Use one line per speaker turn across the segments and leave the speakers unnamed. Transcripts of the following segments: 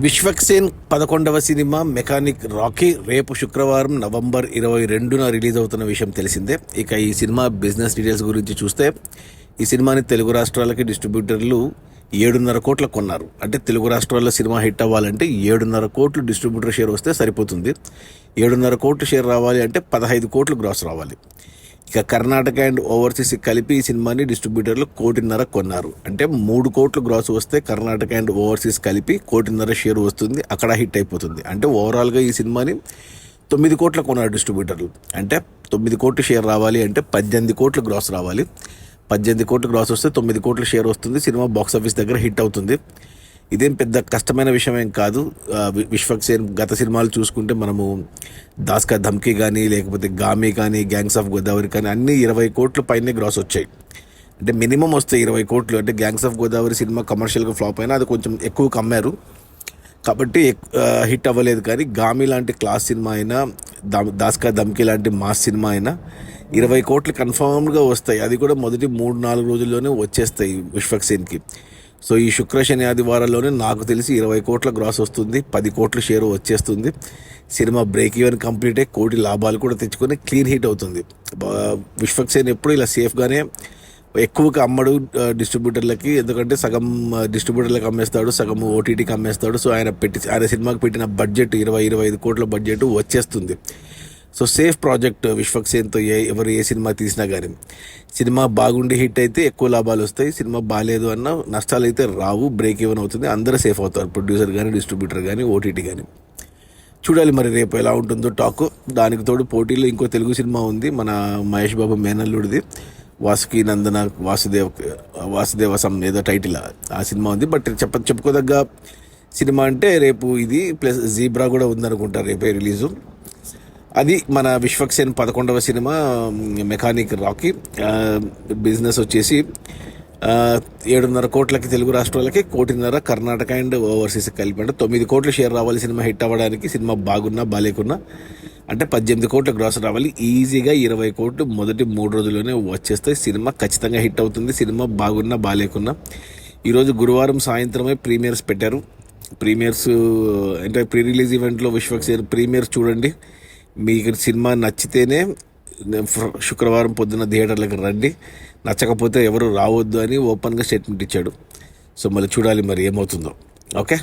విశ్వక్సేన్ 11వ సినిమా mechanic Rocky రేపు శుక్రవారం నవంబర్ 22న రిలీజ్ అవుతున్న విషయం తెలిసిందే. ఇక ఈ సినిమా బిజినెస్ డీటెయిల్స్ గురించి చూస్తే, ఈ సినిమాని తెలుగు రాష్ట్రాలకి డిస్ట్రిబ్యూటర్లు 7.5 కోట్ల కొన్నారు. అంటే తెలుగు రాష్ట్రాల్లో సినిమా హిట్ అవ్వాలంటే 7.5 కోట్లు డిస్ట్రిబ్యూటర్ షేర్ వస్తే సరిపోతుంది. 7.5 కోట్లు షేర్ రావాలి అంటే 15 కోట్లు గ్రాస్ రావాలి. ఇక కర్ణాటక అండ్ ఓవర్సీస్ కలిపి ఈ సినిమాని డిస్ట్రిబ్యూటర్లు 1.5 కోటి కొన్నారు. అంటే 3 కోట్లు గ్రాస్ వస్తే కర్ణాటక అండ్ ఓవర్సీస్ కలిపి 1.5 కోటి షేర్ వస్తుంది. అక్కడ హిట్ అయిపోతుంది. అంటే ఓవరాల్గా ఈ సినిమాని 9 కోట్ల కొన్నారు డిస్ట్రిబ్యూటర్లు. అంటే 9 కోట్లు షేర్ రావాలి అంటే 18 కోట్లు గ్రాస్ రావాలి. 18 కోట్లు గ్రాస్ వస్తే 9 కోట్ల షేర్ వస్తుంది. సినిమా బాక్స్ ఆఫీస్ దగ్గర హిట్ అవుతుంది. ఇదేం పెద్ద కష్టమైన విషయం ఏం కాదు. విశ్వక్సేన్ గత సినిమాలు చూసుకుంటే మనము దాస్ కా ధమ్కీ కానీ, లేకపోతే గామి కానీ, గ్యాంగ్స్ ఆఫ్ గోదావరి కానీ అన్నీ 20 కోట్ల పైనే గ్రాస్ వచ్చాయి. అంటే మినిమం వస్తాయి 20 కోట్లు. అంటే గ్యాంగ్స్ ఆఫ్ గోదావరి సినిమా కమర్షియల్గా ఫ్లాప్ అయినా అది కొంచెం ఎక్కువ అమ్మారు కాబట్టి హిట్ అవ్వలేదు. కానీ గామి లాంటి క్లాస్ సినిమా అయినా, దాస్ కా ధమ్కీ లాంటి మాస్ సినిమా అయినా 20 కోట్లు కన్ఫామ్గా వస్తాయి. అది కూడా మొదటి 3-4 రోజుల్లోనే వచ్చేస్తాయి విశ్వక్సేన్కి. సో ఈ శుక్ర శని ఆదివారాల్లోనే నాకు తెలిసి 20 కోట్ల గ్రాస్ వస్తుంది, 10 కోట్ల షేర్ వచ్చేస్తుంది. సినిమా బ్రేక్ ఈవెన్ కంప్లీట్ అయ్యి 1 కోటి లాభాలు కూడా తెచ్చుకొని క్లీన్ హిట్ అవుతుంది. విశ్వక్సేన్ ఎప్పుడు ఇలా సేఫ్గానే ఎక్కువగా అమ్మడు డిస్ట్రిబ్యూటర్లకి. ఎందుకంటే సగం డిస్ట్రిబ్యూటర్లకు అమ్మేస్తాడు, సగం ఓటీటీకి అమ్మేస్తాడు. సో ఆయన సినిమాకి పెట్టిన బడ్జెట్ 20-25 కోట్ల బడ్జెట్ వచ్చేస్తుంది. సో సేఫ్ ప్రాజెక్ట్ విశ్వక్సేన్తో ఎవరు ఏ సినిమా తీసినా కానీ. సినిమా బాగుండి హిట్ అయితే ఎక్కువ లాభాలు వస్తాయి. సినిమా బాగాలేదు అన్న నష్టాలు అయితే రావు, బ్రేక్ ఈవెన్ అవుతుంది. అందరూ సేఫ్ అవుతారు, ప్రొడ్యూసర్ కానీ, డిస్ట్రిబ్యూటర్ కానీ, ఓటీటీ కానీ. చూడాలి మరి రేపు ఎలా ఉంటుందో టాక్. దానికి తోడు పోటీలో ఇంకో తెలుగు సినిమా ఉంది, మన మహేష్ బాబు మేనల్లుడిది, వాసుకి నందన వాసుదేవసం ఏదో టైటిల్ ఆ సినిమా ఉంది. బట్ చెప్పుకోదగ్గ సినిమా అంటే రేపు ఇది, ప్లస్ జీబ్రా కూడా ఉందనుకుంటా రేపే రిలీజు. అది మన విశ్వక్సేన్ 11వ సినిమా మెకానిక్ రాకీ. బిజినెస్ వచ్చేసి 7.5 కోట్లకి తెలుగు రాష్ట్రాలకి, 1.5 కోటి కర్ణాటక అండ్ ఓవర్సీస్ కలిపి. అంటే 9 కోట్ల షేర్ రావాలి సినిమా హిట్ అవ్వడానికి. సినిమా బాగున్నా బాగాలేకున్నా అంటే 18 కోట్ల గ్రాస్ రావాలి. ఈజీగా 20 కోట్లు మొదటి 3 రోజుల్లోనే వచ్చేస్తాయి. సినిమా ఖచ్చితంగా హిట్ అవుతుంది, సినిమా బాగున్నా బాగాలేకున్నా. ఈరోజు గురువారం సాయంత్రమే ప్రీమియర్స్ పెట్టారు. ప్రీమియర్స్ అంటే ప్రీ రిలీజ్ ఈవెంట్లో విశ్వక్సేన్ ప్రీమియర్స్ చూడండి. మీకు సినిమా నచ్చితేనే శుక్రవారం పొద్దున్న థియేటర్లకు రండి, నచ్చకపోతే ఎవరు రావద్దు అని ఓపెన్గా స్టేట్మెంట్ ఇచ్చాడు. సో మళ్ళీ చూడాలి మరి ఏమవుతుందో. Okay,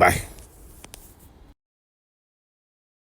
bye.